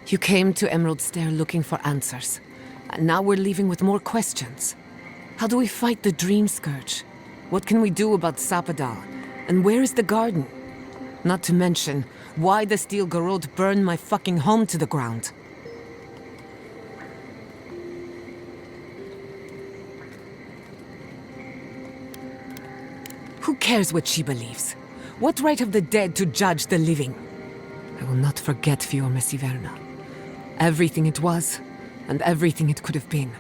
You came to Emerald Stair looking for answers, and now we're leaving with more questions. How do we fight the Dream Scourge? What can we do about Sapadal? And where is the garden? Not to mention, why the Steel Garrote burned my fucking home to the ground. Who cares what she believes? What right have the dead to judge the living? I will not forget Fior Messiverna. Everything it was, and everything it could have been.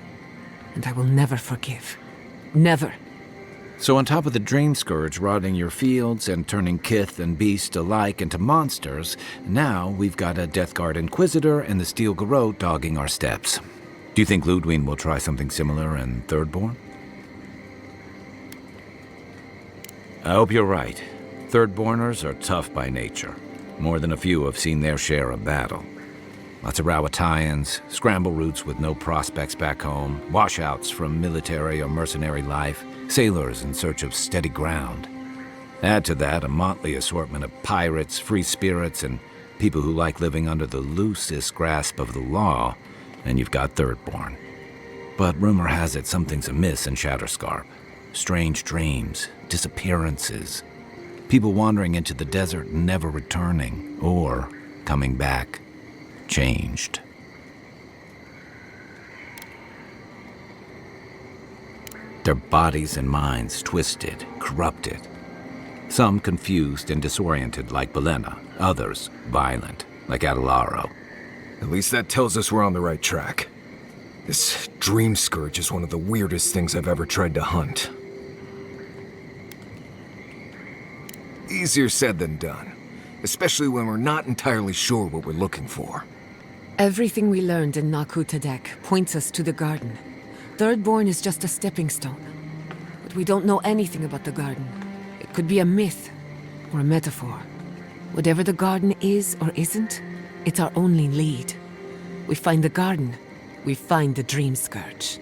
And I will never forgive. Never. So on top of the Dream Scourge rotting your fields and turning kith and beast alike into monsters, now we've got a Death Guard Inquisitor and the Steel Garrote dogging our steps. Do you think Ludwig will try something similar in Thirdborn? I hope you're right. Thirdborners are tough by nature. More than a few have seen their share of battle. Lots of Rawatayans, scramble routes with no prospects back home, washouts from military or mercenary life, sailors in search of steady ground. Add to that a motley assortment of pirates, free spirits, and people who like living under the loosest grasp of the law, and you've got Thirdborn. But rumor has it something's amiss in Shatterscarp. Strange dreams, disappearances, people wandering into the desert and never returning, or coming back. Changed. Their bodies and minds twisted, corrupted. Some confused and disoriented like Belena, others violent like Adelaro. At least that tells us we're on the right track. This Dream Scourge is one of the weirdest things I've ever tried to hunt. Easier said than done, especially when we're not entirely sure what we're looking for. Everything we learned in Naku Tadek points us to the garden. Thirdborn is just a stepping stone. But we don't know anything about the garden. It could be a myth or a metaphor. Whatever the garden is or isn't, it's our only lead. We find the garden, we find the Dream Scourge.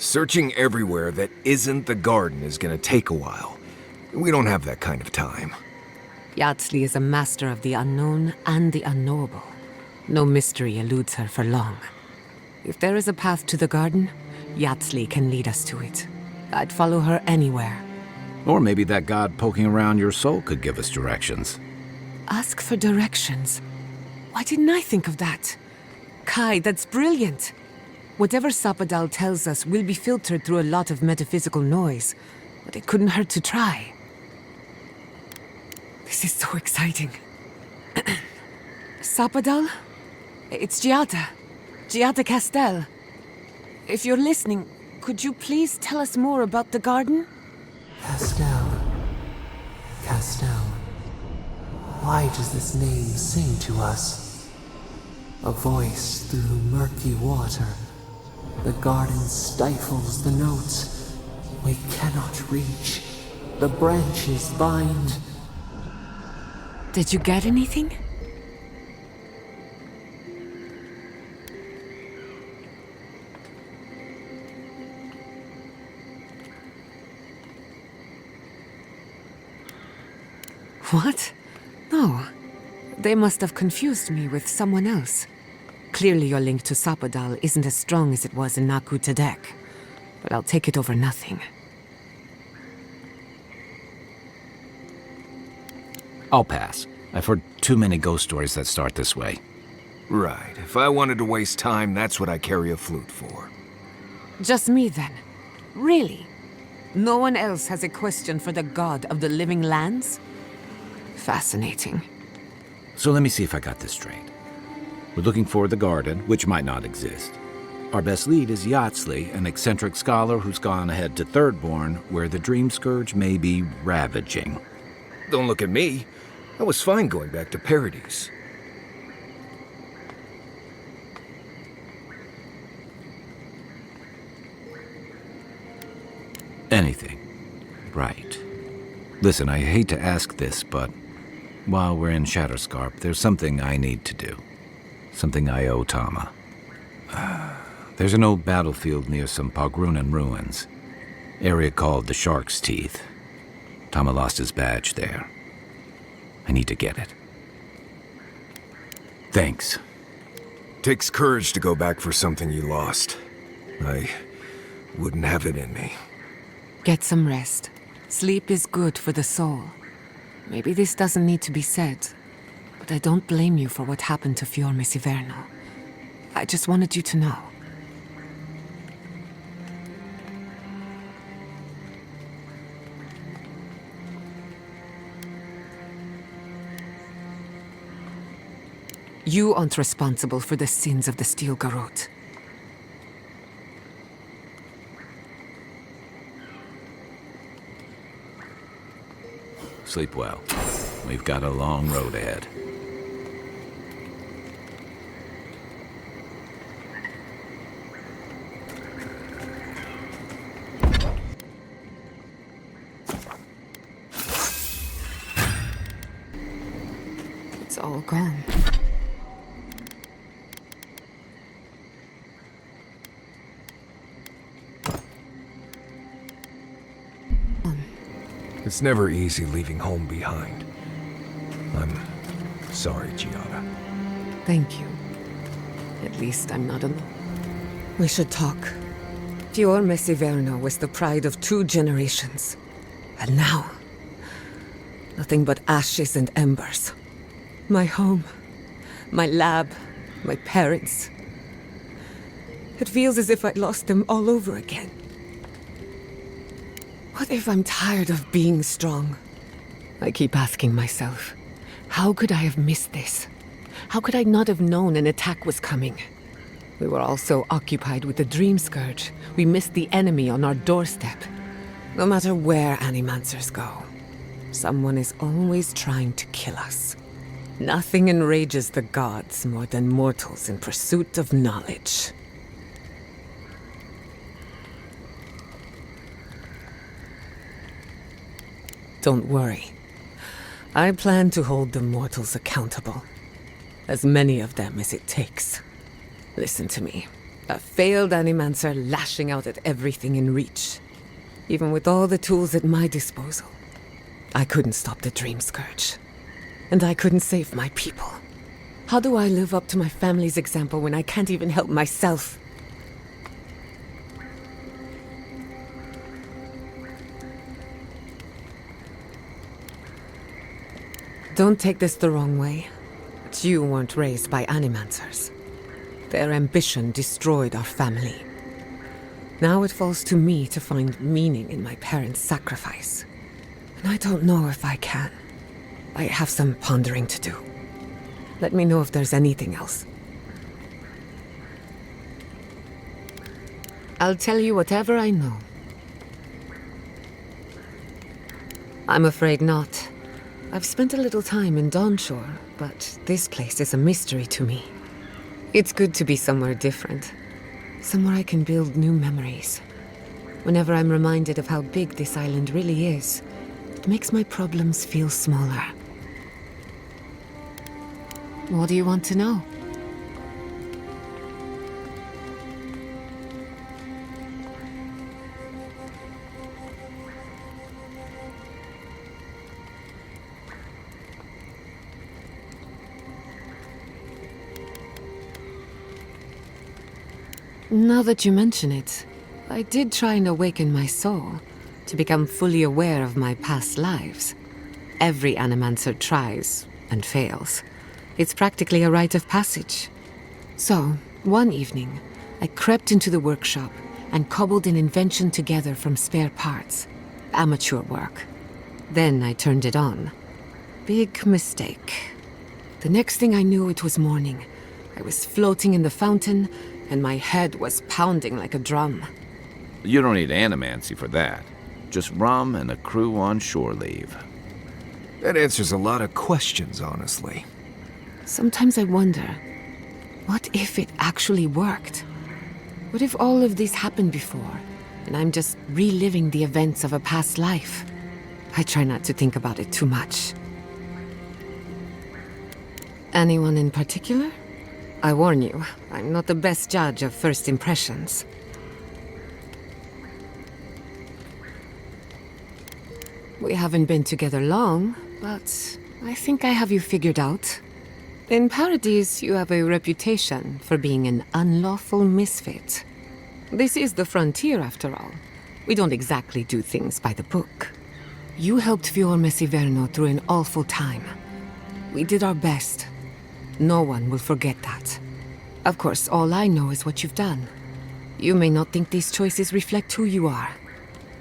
Searching everywhere that isn't the garden is gonna take a while. We don't have that kind of time. Yatsley is a master of the unknown and the unknowable. No mystery eludes her for long. If there is a path to the garden, Yatsley can lead us to it. I'd follow her anywhere. Or maybe that god poking around your soul could give us directions. Ask for directions. Why didn't I think of that? Kai, that's brilliant. Whatever Sapadal tells us will be filtered through a lot of metaphysical noise, but it couldn't hurt to try. This is so exciting. Sapadal? It's Giada. Giada Castel. If you're listening, could you please tell us more about the garden? Castel. Castel. Why does this name sing to us? A voice through murky water. The garden stifles the notes. We cannot reach. The branches bind. Did you get anything? What? No. They must have confused me with someone else. Clearly your link to Sapadal isn't as strong as it was in Naku Tadek, but I'll take it over nothing. I'll pass. I've heard too many ghost stories that start this way. Right. If I wanted to waste time, that's what I carry a flute for. Just me then? Really? No one else has a question for the god of the living lands? Fascinating. So let me see if I got this straight. We're looking for the garden, which might not exist. Our best lead is Yatsley, an eccentric scholar who's gone ahead to Thirdborn, where the Dream Scourge may be ravaging. Don't look at me. I was fine going back to Paradise. Anything. Right. Listen, I hate to ask this, but while we're in Shatterscarp, there's something I need to do. Something I owe Tama. There's an old battlefield near some Pogrunan ruins. Area called the Shark's Teeth. Tama lost his badge there. I need to get it. Thanks. Takes courage to go back for something you lost. I wouldn't have it in me. Get some rest. Sleep is good for the soul. Maybe this doesn't need to be said, but I don't blame you for what happened to Fiorme Siverno. I just wanted you to know. You aren't responsible for the sins of the Steel Garrote. Sleep well. We've got a long road ahead. It's all gone. It's never easy leaving home behind. I'm sorry, Giada. Thank you. At least I'm not alone. We should talk. Fiorme Siverno was the pride of 2 generations. And now, nothing but ashes and embers. My home, my lab, my parents. It feels as if I'd lost them all over again. What if I'm tired of being strong? I keep asking myself, how could I have missed this? How could I not have known an attack was coming? We were all so occupied with the Dream Scourge, we missed the enemy on our doorstep. No matter where Animancers go, someone is always trying to kill us. Nothing enrages the gods more than mortals in pursuit of knowledge. Don't worry. I plan to hold the mortals accountable. As many of them as it takes. Listen to me. A failed Animancer lashing out at everything in reach. Even with all the tools at my disposal. I couldn't stop the Dream Scourge. And I couldn't save my people. How do I live up to my family's example when I can't even help myself? Don't take this the wrong way, but you weren't raised by Animancers. Their ambition destroyed our family. Now it falls to me to find meaning in my parents' sacrifice. And I don't know if I can. I have some pondering to do. Let me know if there's anything else. I'll tell you whatever I know. I'm afraid not. I've spent a little time in Dawnshore, but this place is a mystery to me. It's good to be somewhere different. Somewhere I can build new memories. Whenever I'm reminded of how big this island really is, it makes my problems feel smaller. What do you want to know? Now that you mention it, I did try and awaken my soul to become fully aware of my past lives. Every Animancer tries and fails. It's practically a rite of passage. So, one evening, I crept into the workshop and cobbled an invention together from spare parts. Amateur work. Then I turned it on. Big mistake. The next thing I knew, it was morning. I was floating in the fountain, and my head was pounding like a drum. You don't need animancy for that. Just rum and a crew on shore leave. That answers a lot of questions, honestly. Sometimes I wonder, what if it actually worked? What if all of this happened before, and I'm just reliving the events of a past life? I try not to think about it too much. Anyone in particular? I warn you, I'm not the best judge of first impressions. We haven't been together long, but I think I have you figured out. In Paradise, you have a reputation for being an unlawful misfit. This is the frontier, after all. We don't exactly do things by the book. You helped Fiorme Siverno through an awful time. We did our best. No one will forget that. Of course, all I know is what you've done. You may not think these choices reflect who you are.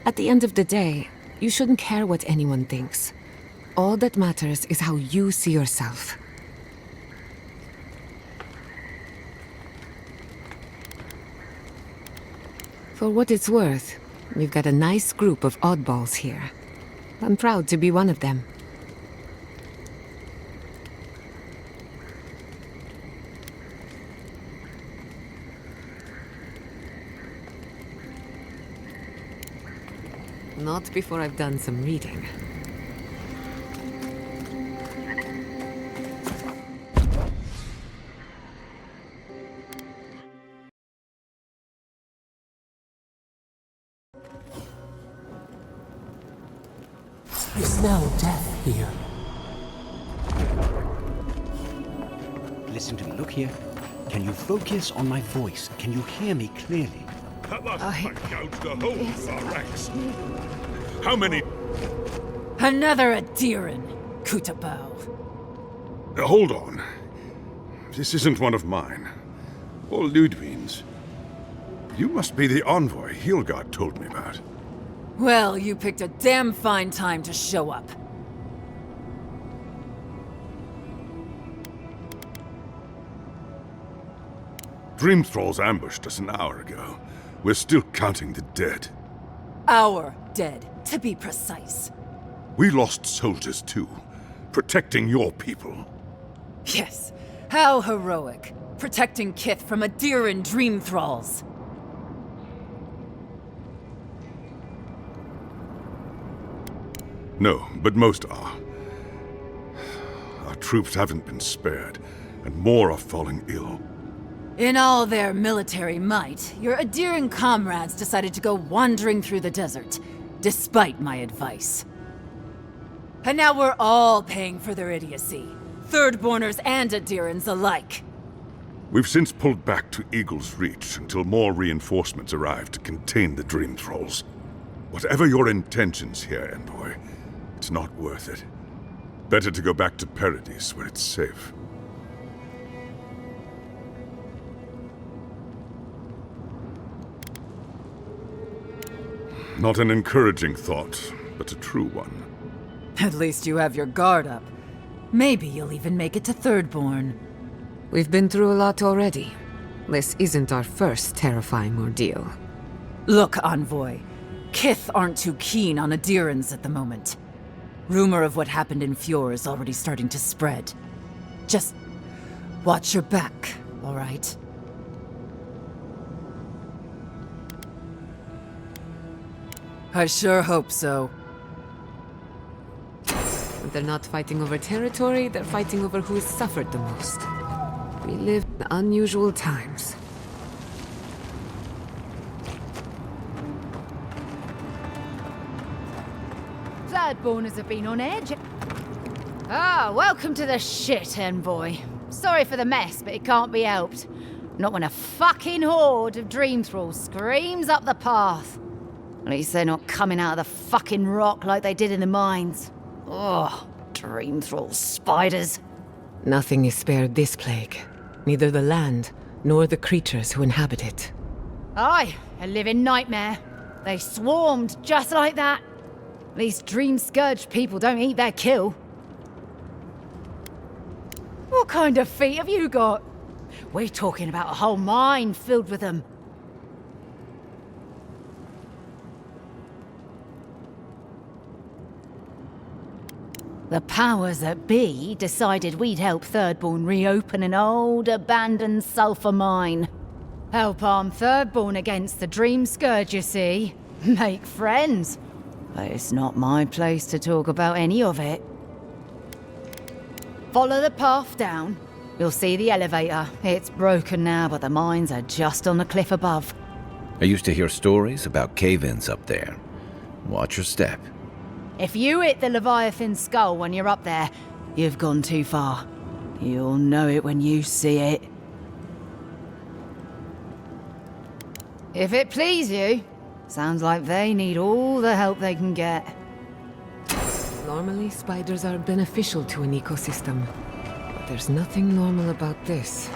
At the end of the day, you shouldn't care what anyone thinks. All that matters is how you see yourself. For what it's worth, we've got a nice group of oddballs here. I'm proud to be one of them. Not before I've done some reading. I smell death here. Listen to me. Look here. Can you focus on my voice? Can you hear me clearly? That last fight gouged the whole of our ranks. How many? Another Adiran, Kutabao. Hold on. This isn't one of mine. Or Ludwig's. You must be the envoy Hilgard told me about. Well, you picked a damn fine time to show up. Dream Thralls ambushed us an hour ago. We're still counting the dead. Our dead, to be precise. We lost soldiers too, protecting your people. Yes, how heroic. Protecting Kith from Adiran dream thralls. No, but most are. Our troops haven't been spared, and more are falling ill. In all their military might, your Adiran comrades decided to go wandering through the desert, despite my advice. And now we're all paying for their idiocy. Thirdborners and Adirans alike. We've since pulled back to Eagle's Reach until more reinforcements arrive to contain the Dream Thralls. Whatever your intentions here, Envoy, it's not worth it. Better to go back to Paradise where it's safe. Not an encouraging thought, but a true one. At least you have your guard up. Maybe you'll even make it to Thirdborn. We've been through a lot already. This isn't our first terrifying ordeal. Look, Envoy. Kith aren't too keen on Adirans at the moment. Rumor of what happened in Fjord is already starting to spread. Just watch your back, all right? I sure hope so. They're not fighting over territory, they're fighting over who's suffered the most. We live in unusual times. Thirdborners have been on edge. Ah, welcome to the shit, Envoy. Sorry for the mess, but it can't be helped. Not when a fucking horde of dream thralls screams up the path. At least they're not coming out of the fucking rock like they did in the mines. Ugh, dream thrall spiders. Nothing is spared this plague. Neither the land, nor the creatures who inhabit it. Aye, a living nightmare. They swarmed just like that. These dream scourge people don't eat their kill. What kind of feet have you got? We're talking about a whole mine filled with them. The powers that be decided we'd help Thirdborn reopen an old, abandoned sulfur mine. Help arm Thirdborn against the Dream Scourge, you see. Make friends. But it's not my place to talk about any of it. Follow the path down. You'll see the elevator. It's broken now, but the mines are just on the cliff above. I used to hear stories about cave-ins up there. Watch your step. If you hit the Leviathan's skull when you're up there, you've gone too far. You'll know it when you see it. If it please you, sounds like they need all the help they can get. Normally, spiders are beneficial to an ecosystem. But there's nothing normal about this.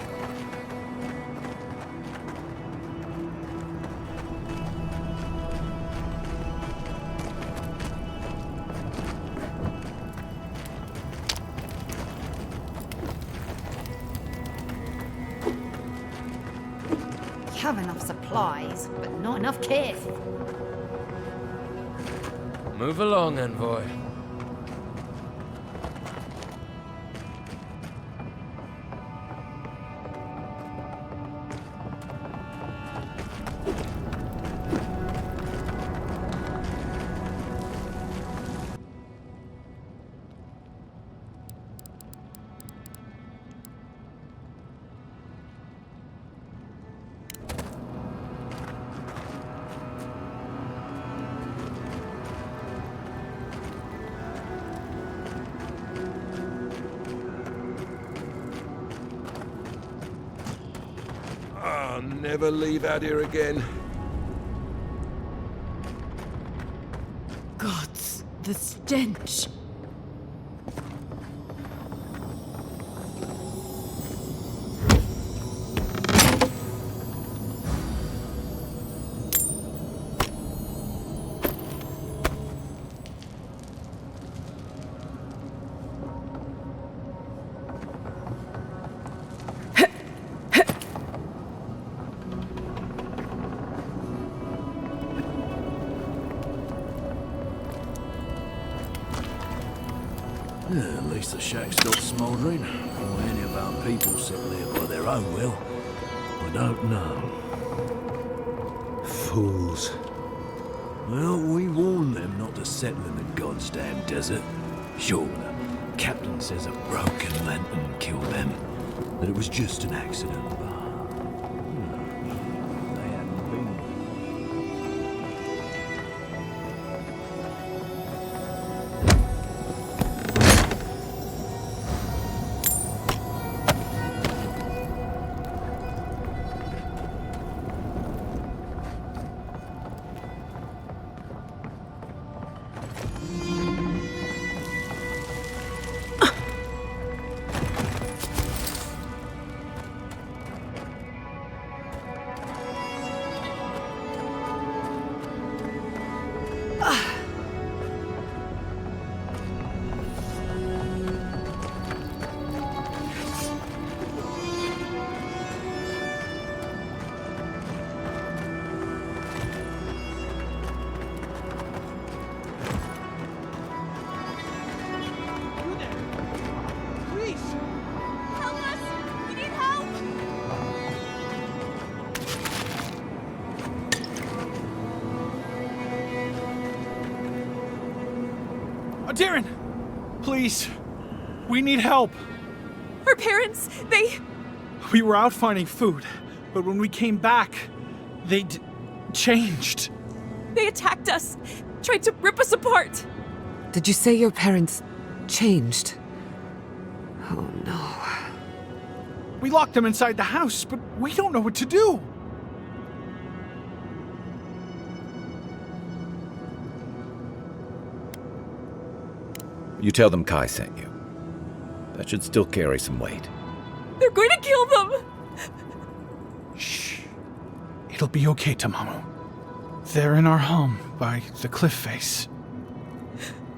You have enough supplies, but not enough kith. Move along, envoy. I'll never leave out here again. Gods, the stench. Yeah, at least the shack's not smouldering, or any of our people settle there by their own will. I don't know. Fools. Well, we warned them not to settle in the goddamn desert. Sure, the captain says a broken lantern killed them, that it was just an accident, but... they hadn't been... Darren! Please! We need help! Our parents, they... We were out finding food, but when we came back, they'd changed. They attacked us, tried to rip us apart. Did you say your parents changed? Oh no. We locked them inside the house, but we don't know what to do. You tell them Kai sent you. That should still carry some weight. They're going to kill them! Shh. It'll be okay, Tamamu. They're in our home by the cliff face.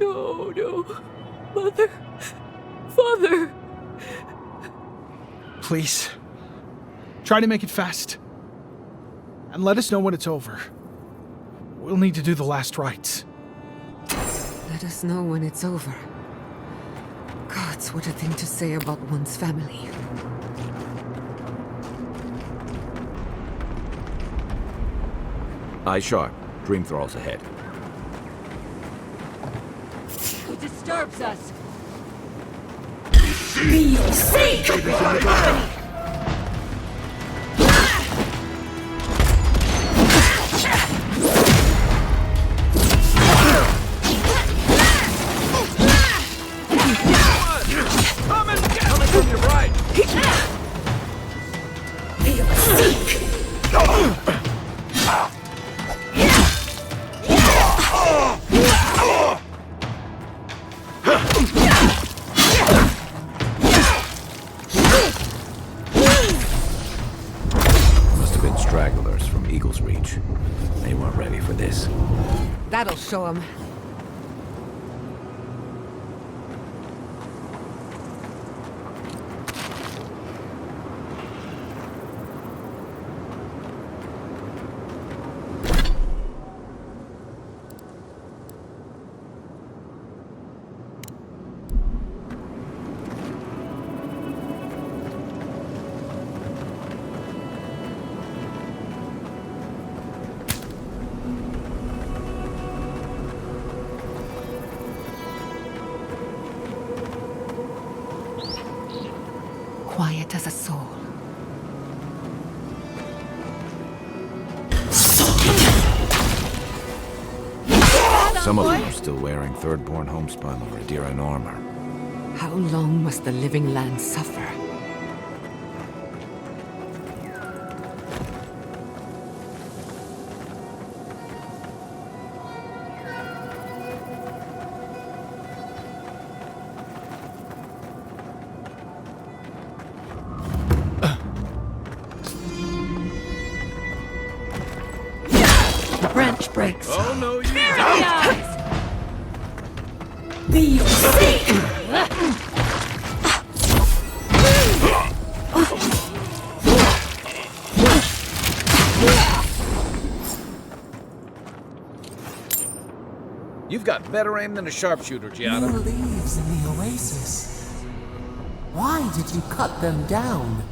No, no. Mother. Father. Please. Try to make it fast. And let us know when it's over. We'll need to do the last rites. Let us know when it's over. Gods, what a thing to say about one's family. Eyes sharp. Dream thralls ahead. Who disturbs us? Feel safe! Must have been stragglers from Eagle's Reach. They weren't ready for this. That'll show him. Quiet as a soul. Some of them are still wearing Thirdborn homespun or Adiran armor. How long must the living land suffer? The branch breaks. Oh, no, you Be sick! You've got better aim than a sharpshooter, Giada. New leaves in the oasis. Why did you cut them down?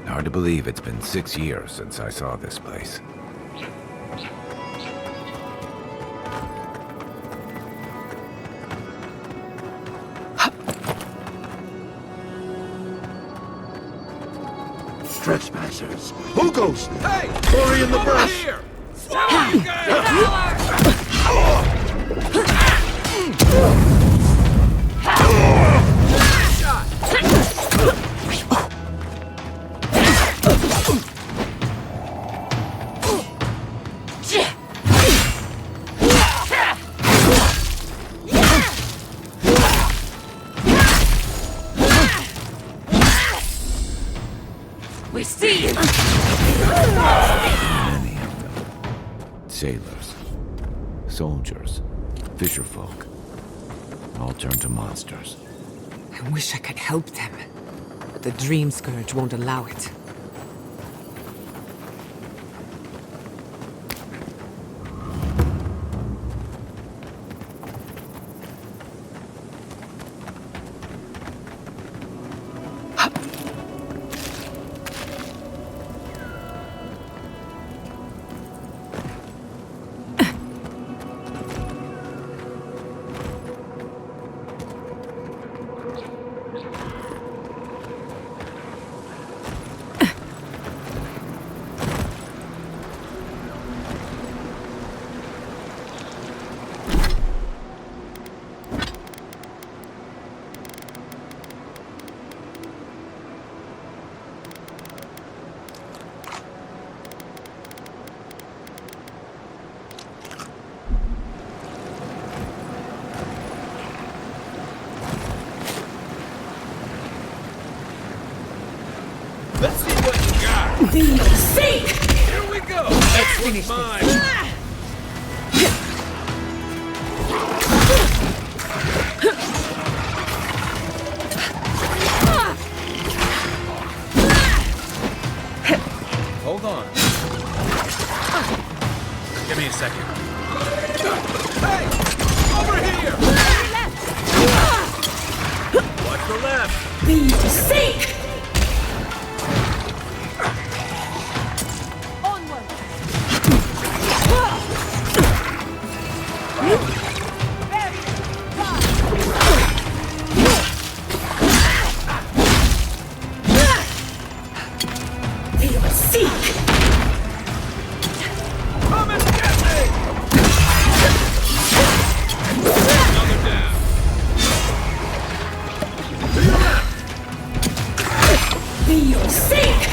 Hard to believe it's been 6 years since I saw this place. Trespassers! Who goes there? Hey! Hurry in the brush! Here! We see you! Many of them. Sailors, soldiers, fisherfolk. All turned to monsters. I wish I could help them, but the Dream Scourge won't allow it. Let's see what you got. Be sick! Here we go. Let's finish mine. Hold on. Give me a second. Hey! Over here! Watch the left! Be safe! Onward! Seek! Come and get me! Another down. To your left! Be your sake!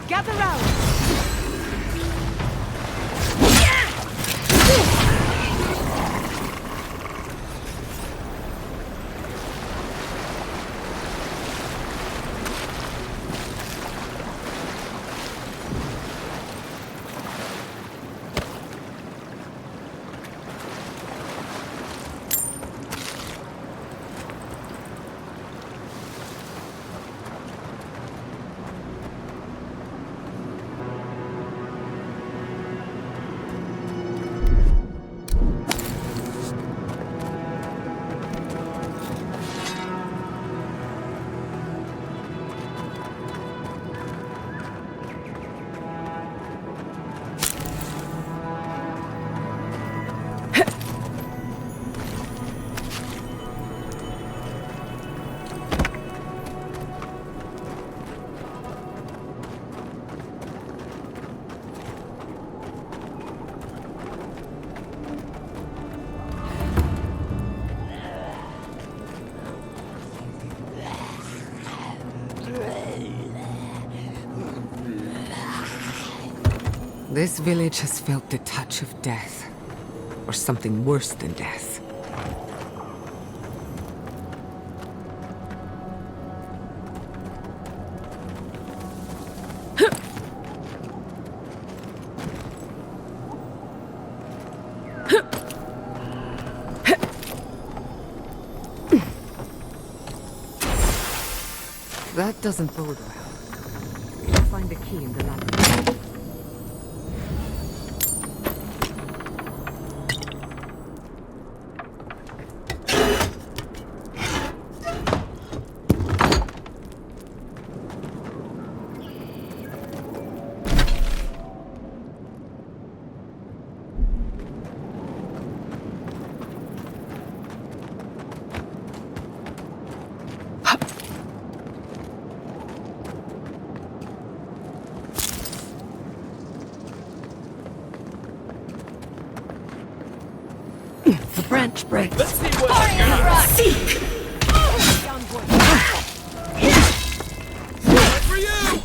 Gather round! This village has felt the touch of death, or something worse than death. That doesn't bode well. We'll find the key in the labyrinth. The branch breaks. Let's see what I got. Seek! Right for you!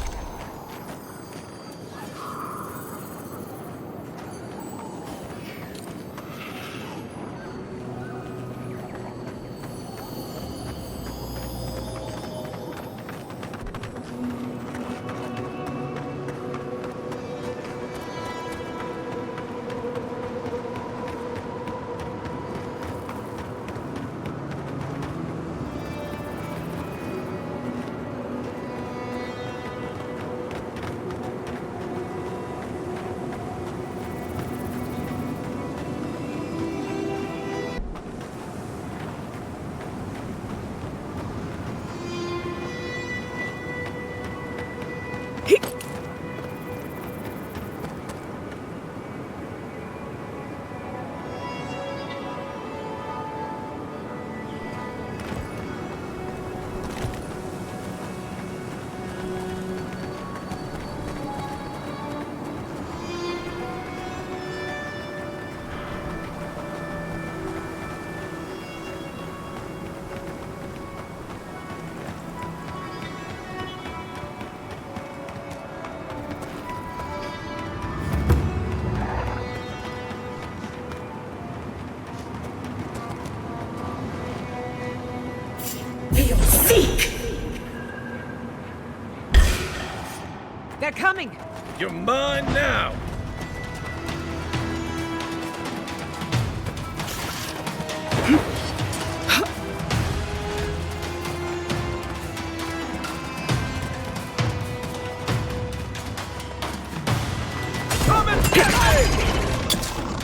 coming! You're mine now!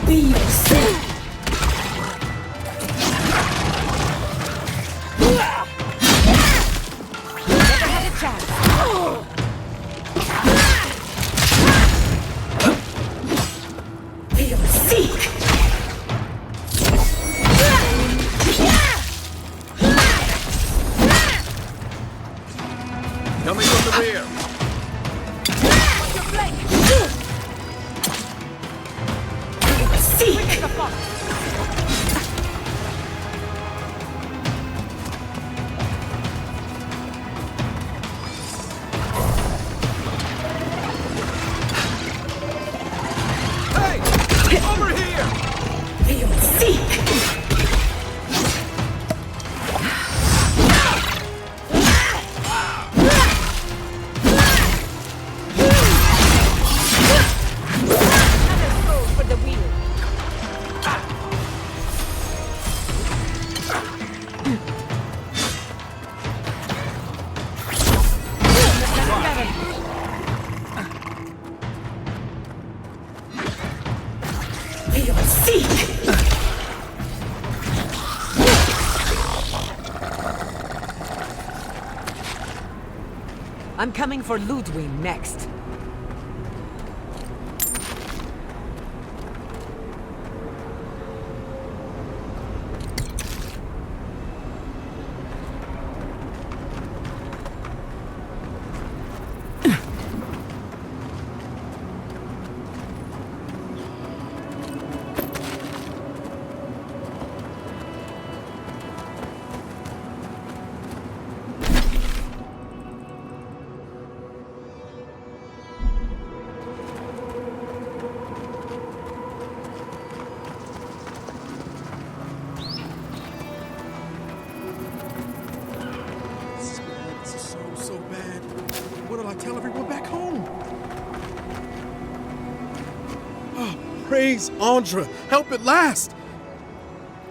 Be yourself. Never had a chance. Feel sick. Coming from the rear! Over here! Feel sick. For the wheel. Feel sick. I'm coming for Ludwig next. So bad. What'll I tell everyone back home? Oh, praise Andra. Help at last.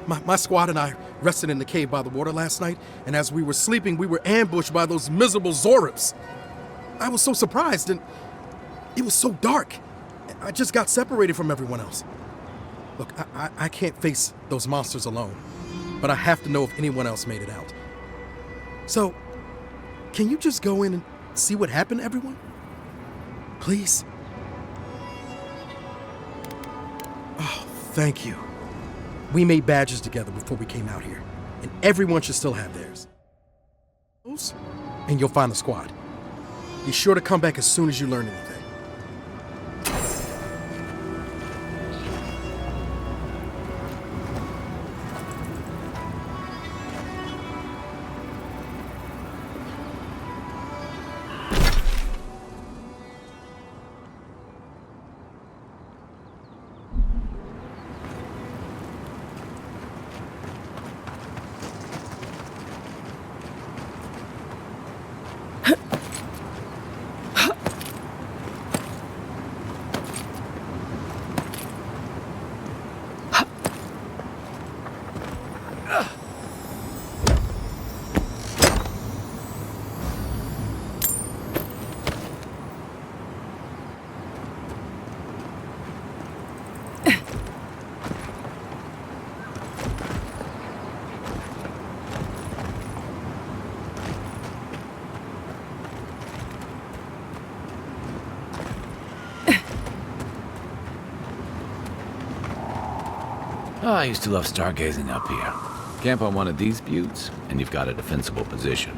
My squad and I rested in the cave by the water last night, and as we were sleeping, we were ambushed by those miserable Zorips. I was so surprised, and it was so dark. I just got separated from everyone else. Look, I can't face those monsters alone, but I have to know if anyone else made it out. So, can you just go in and see what happened to everyone? Please? Oh, thank you. We made badges together before we came out here, and everyone should still have theirs. And you'll find the squad. Be sure to come back as soon as you learn anything. Oh, I used to love stargazing up here. Camp on one of these buttes, and you've got a defensible position.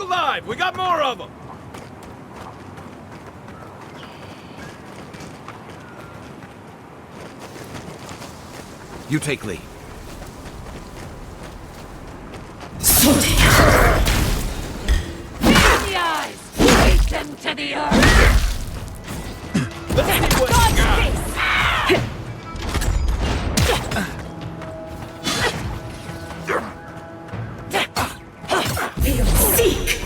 alive! We got more of them! You take lead. The eyes! Raise them to the earth! Seek!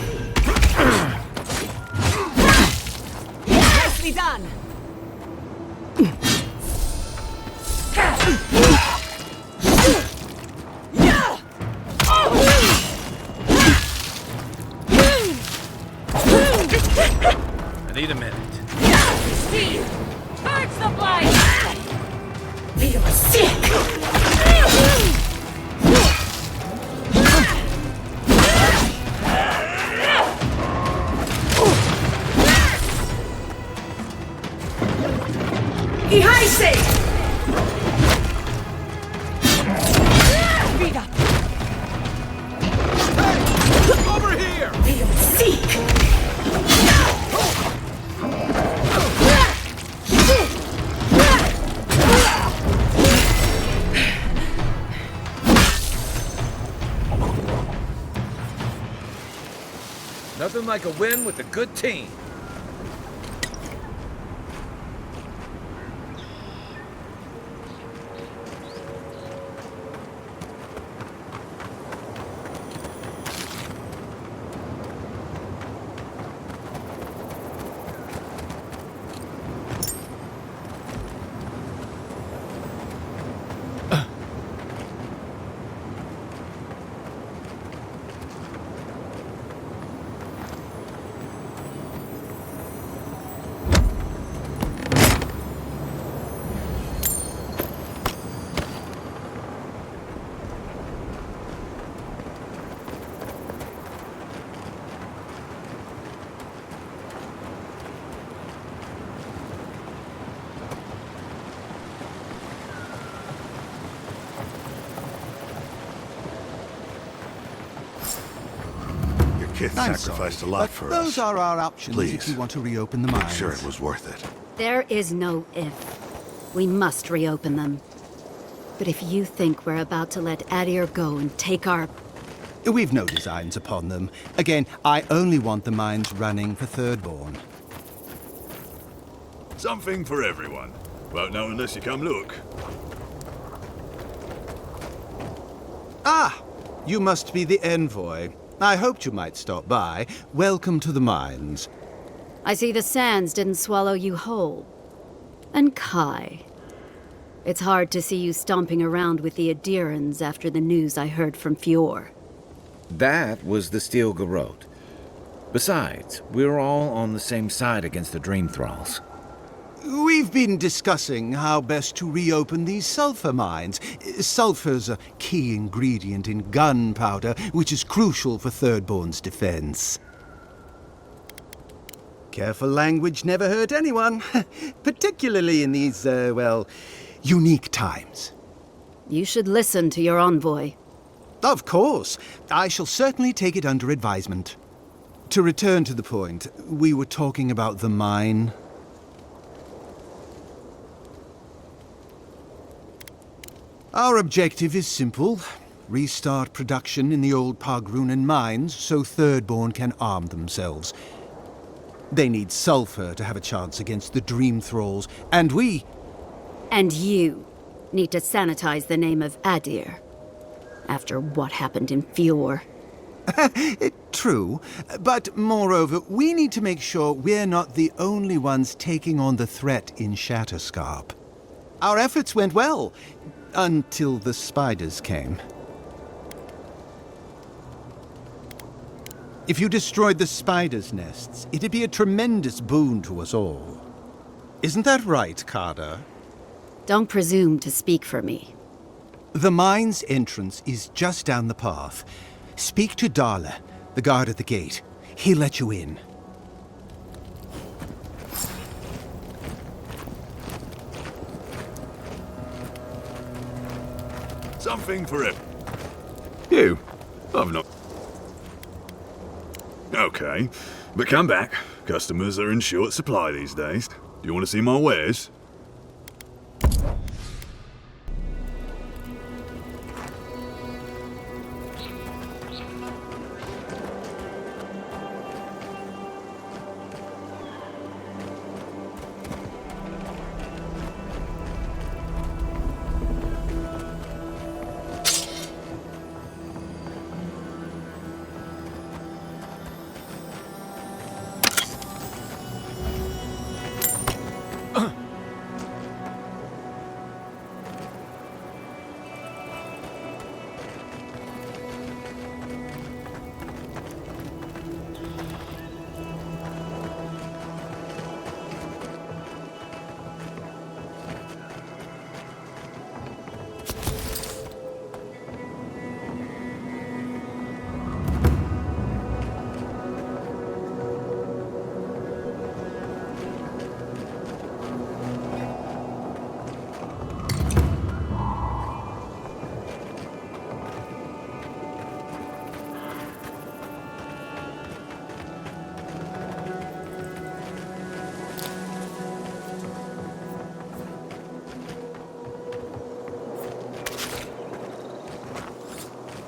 Nicely done! I need a minute. See! Towards the blight! Feel sick! Ihaise! Vida! Over here! Feel seek! Nothing like a win with a good team. Kith I'm sacrificed sorry, a lot but for those us. are our options Please. if you want to reopen the mines. I'm sure it was worth it. There is no if. We must reopen them. But if you think we're about to let Adir go and take our... We've no designs upon them. Again, I only want the mines running for Thirdborn. Something for everyone. Won't know unless you come look. Ah! You must be the envoy. I hoped you might stop by. Welcome to the mines. I see the sands didn't swallow you whole. And Kai. It's hard to see you stomping around with the Adirans after the news I heard from Fior. That was the Steel Garrote. Besides, we're all on the same side against the Dream Thralls. We've been discussing how best to reopen these sulfur mines. Sulfur's a key ingredient in gunpowder, which is crucial for Thirdborn's defense. Careful language never hurt anyone, particularly in these, well, unique times. You should listen to your envoy. Of course. I shall certainly take it under advisement. To return to the point, we were talking about the mine. Our objective is simple. Restart production in the old Pagrunan mines so Thirdborn can arm themselves. They need sulfur to have a chance against the Dream Thralls, and we... And you need to sanitize the name of Adir. After what happened in Fior. True, but moreover, we need to make sure we're not the only ones taking on the threat in Shatterscarp. Our efforts went well, until the spiders came. If you destroyed the spiders' nests, it'd be a tremendous boon to us all. Isn't that right, Kada? Don't presume to speak for me. The mine's entrance is just down the path. Speak to Darla, the guard at the gate. He'll let you in. Something for everyone. You? I've not... Okay, but come back. Customers are in short supply these days. Do you want to see my wares?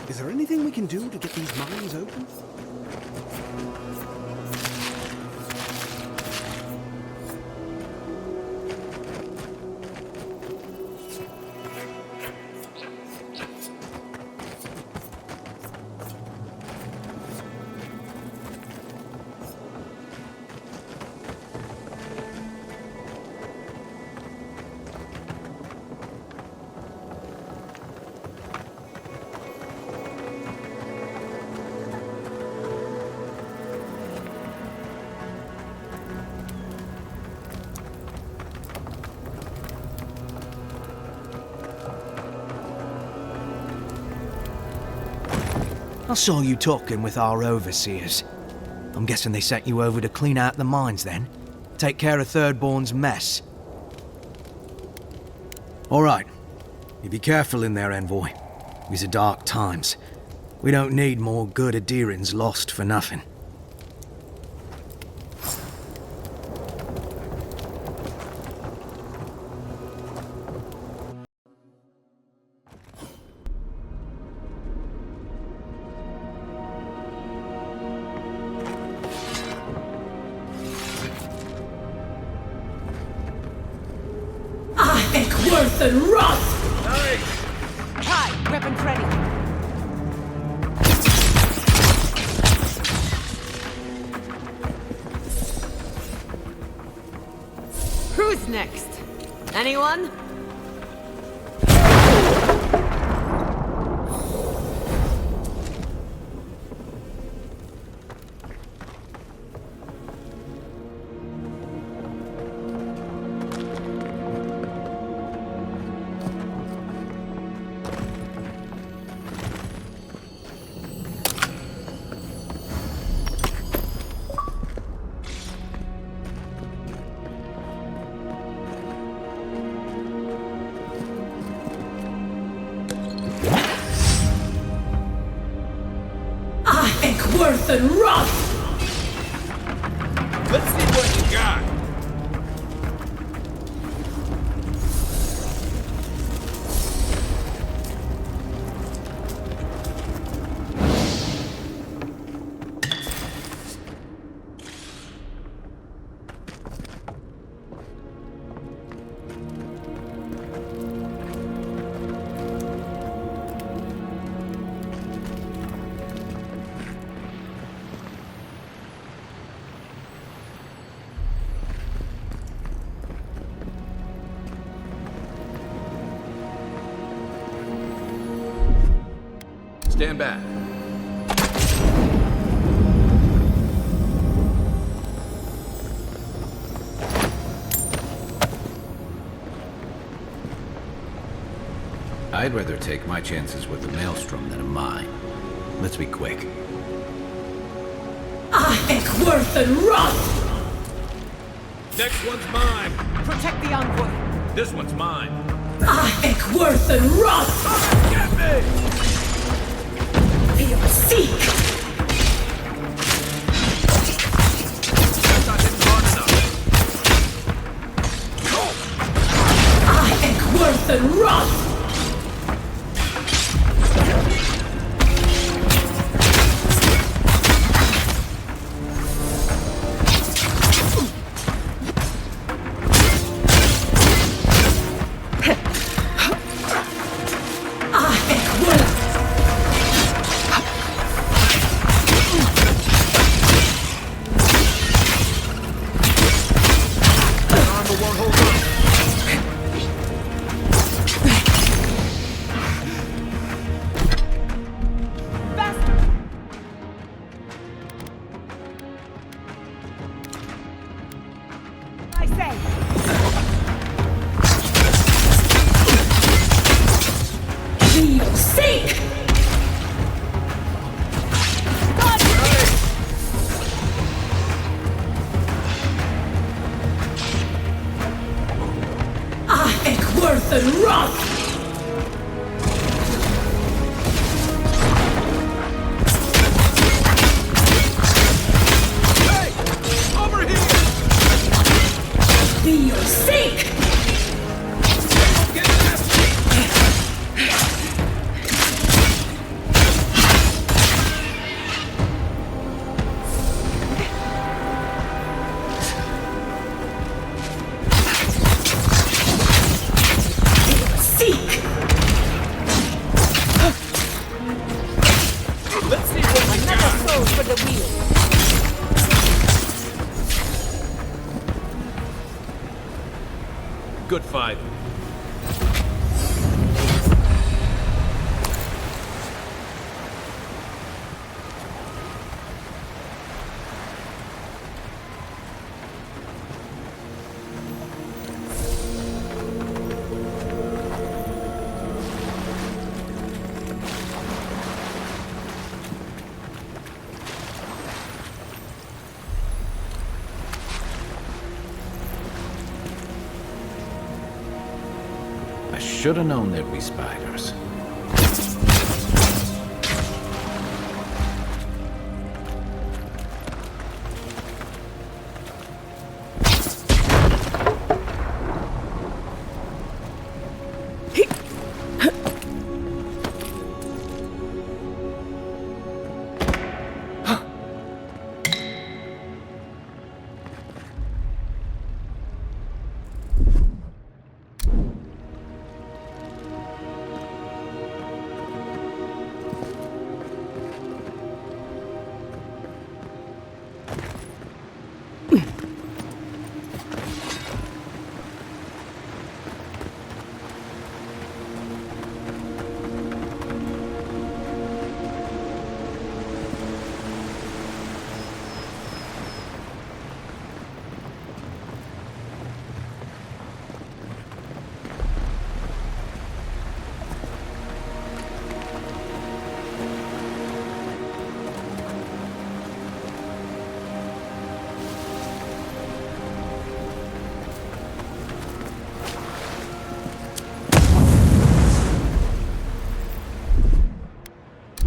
Is there anything we can do to get these mines open? I saw you talking with our overseers. I'm guessing they sent you over to clean out the mines then? Take care of Thirdborn's mess. All right. You be careful in there, Envoy. These are dark times. We don't need more good adherents lost for nothing. Worth and rot! Hi, weapons ready. Who's next? Anyone? Worth and rot! Let's see what you got. Stand back. I'd rather take my chances with a maelstrom than a mine. Let's be quick. Worth and rot! Next one's mine. Protect the envoy. This one's mine. Worth and rot! Get me! Seek! good fight. I should have known there'd be spiders.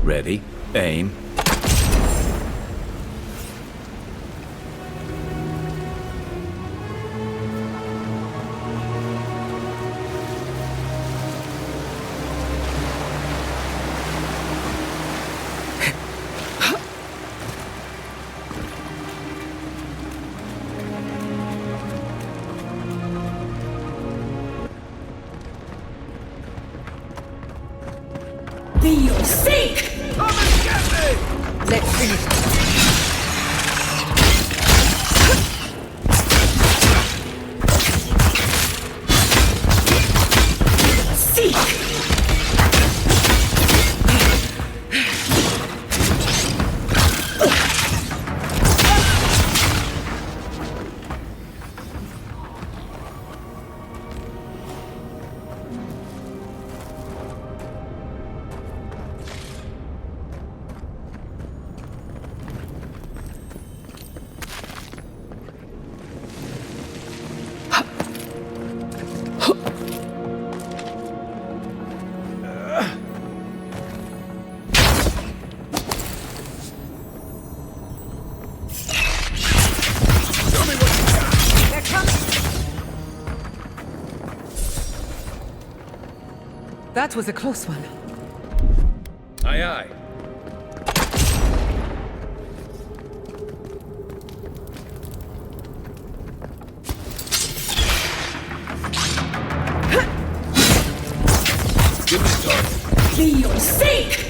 Ready, aim. Be your sake! Come and get me! Let's finish this. Seek! That was a close one. Aye, aye. Give me time. Be your sake!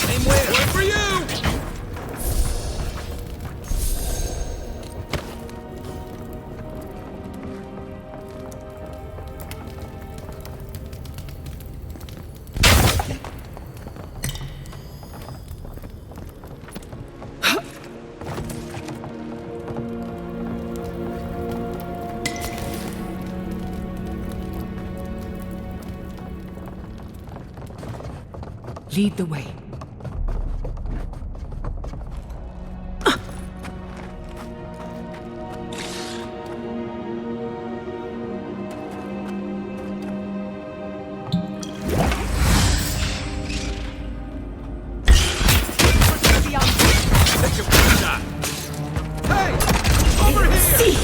Aim where? One for you! Lead the way. Hey! Over here! Seek!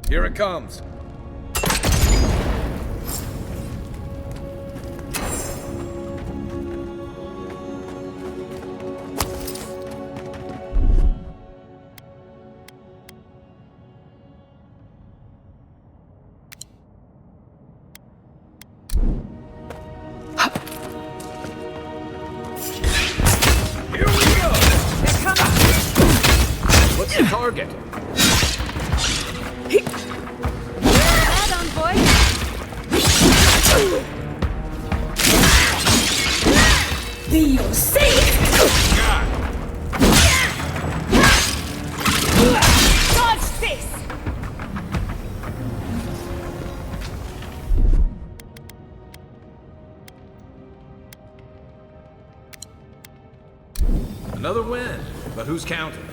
Here it comes. What's the target? Head on, boy. Be safe! Dodge this! Another win, but who's counting?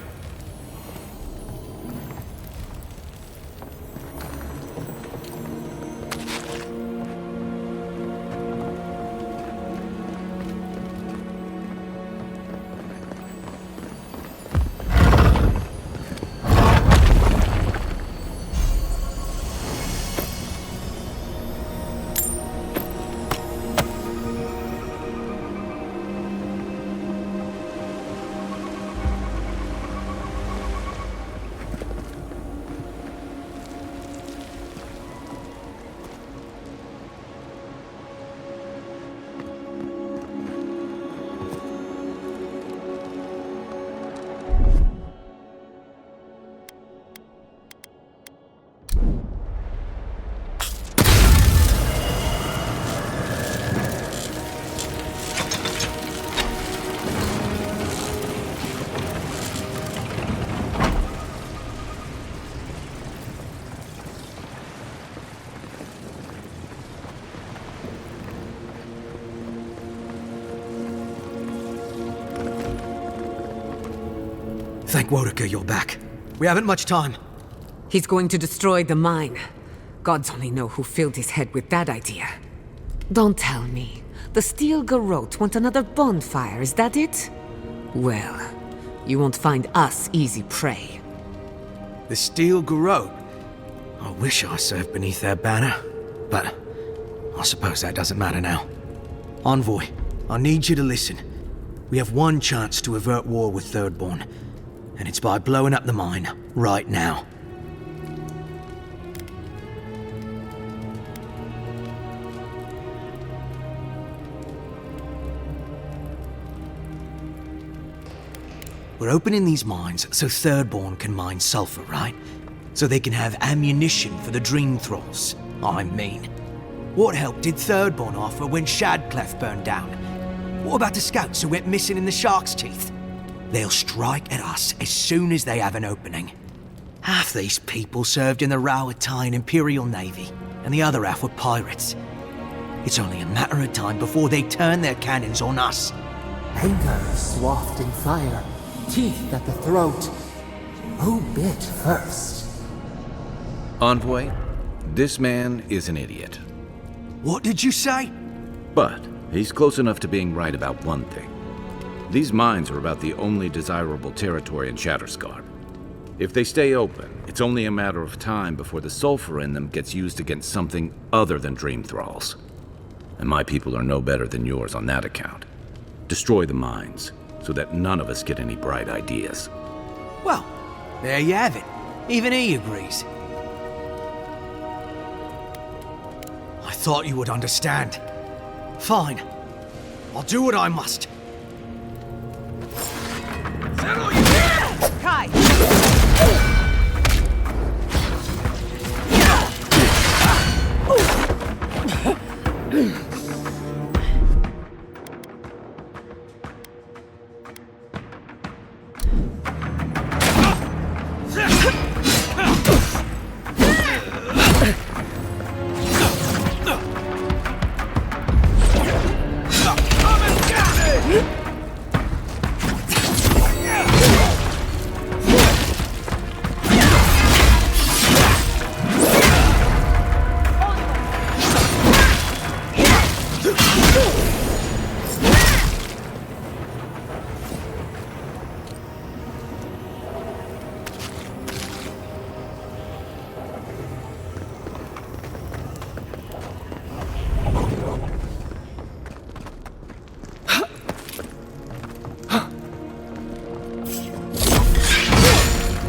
Thank Wodaker you're back. We haven't much time. He's going to destroy the mine. Gods only know who filled his head with that idea. Don't tell me. The Steel Garrote want another bonfire, is that it? Well, you won't find us easy prey. The Steel Garrote? I wish I served beneath their banner, but I suppose that doesn't matter now. Envoy, I need you to listen. We have one chance to avert war with Thirdborn, and it's by blowing up the mine right now. We're opening these mines so Thirdborn can mine sulfur, right? So they can have ammunition for the Dream Thralls. I mean, what help did Thirdborn offer when Shadclef burned down? What about the scouts who went missing in the Shark's Teeth? They'll strike at us as soon as they have an opening. Half these people served in the Rowatine Imperial Navy, and the other half were pirates. It's only a matter of time before they turn their cannons on us. Anger swathed in fire, teeth at the throat. Who bit first? Envoy, this man is an idiot. What did you say? But he's close enough to being right about one thing. These mines are about the only desirable territory in Shatterscarp. If they stay open, it's only a matter of time before the sulfur in them gets used against something other than Dream Thralls. And my people are no better than yours on that account. Destroy the mines, so that none of us get any bright ideas. Well, there you have it. Even he agrees. I thought you would understand. Fine. I'll do what I must. Settle you here! Kai!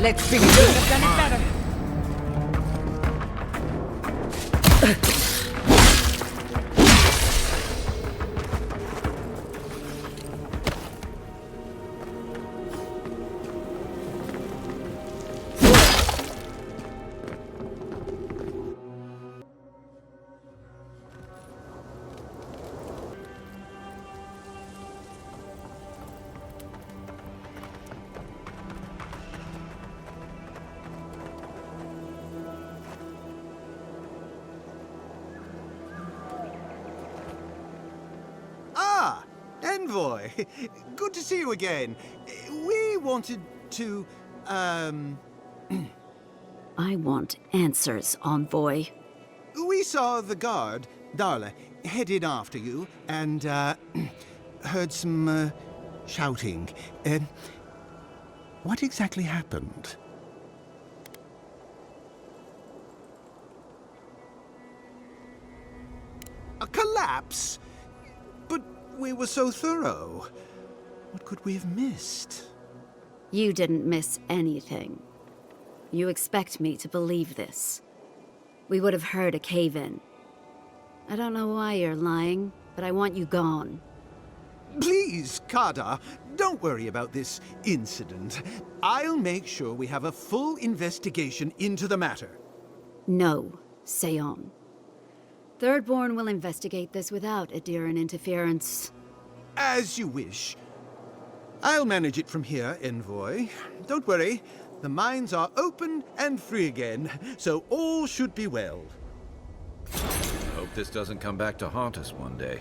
Let's finish it. Done it better. Ah, Envoy. Good to see you again. We wanted to, I want answers, Envoy. We saw the guard, Darla, headed after you, and, heard some, shouting. What exactly happened? A collapse? But we were so thorough. What could we have missed? You didn't miss anything. You expect me to believe this. We would have heard a cave-in. I don't know why you're lying, but I want you gone. Please, Kada, don't worry about this incident. I'll make sure we have a full investigation into the matter. No, Seon. Thirdborn will investigate this without Adiran interference. As you wish. I'll manage it from here, Envoy. Don't worry. The mines are open and free again, so all should be well. Hope this doesn't come back to haunt us one day.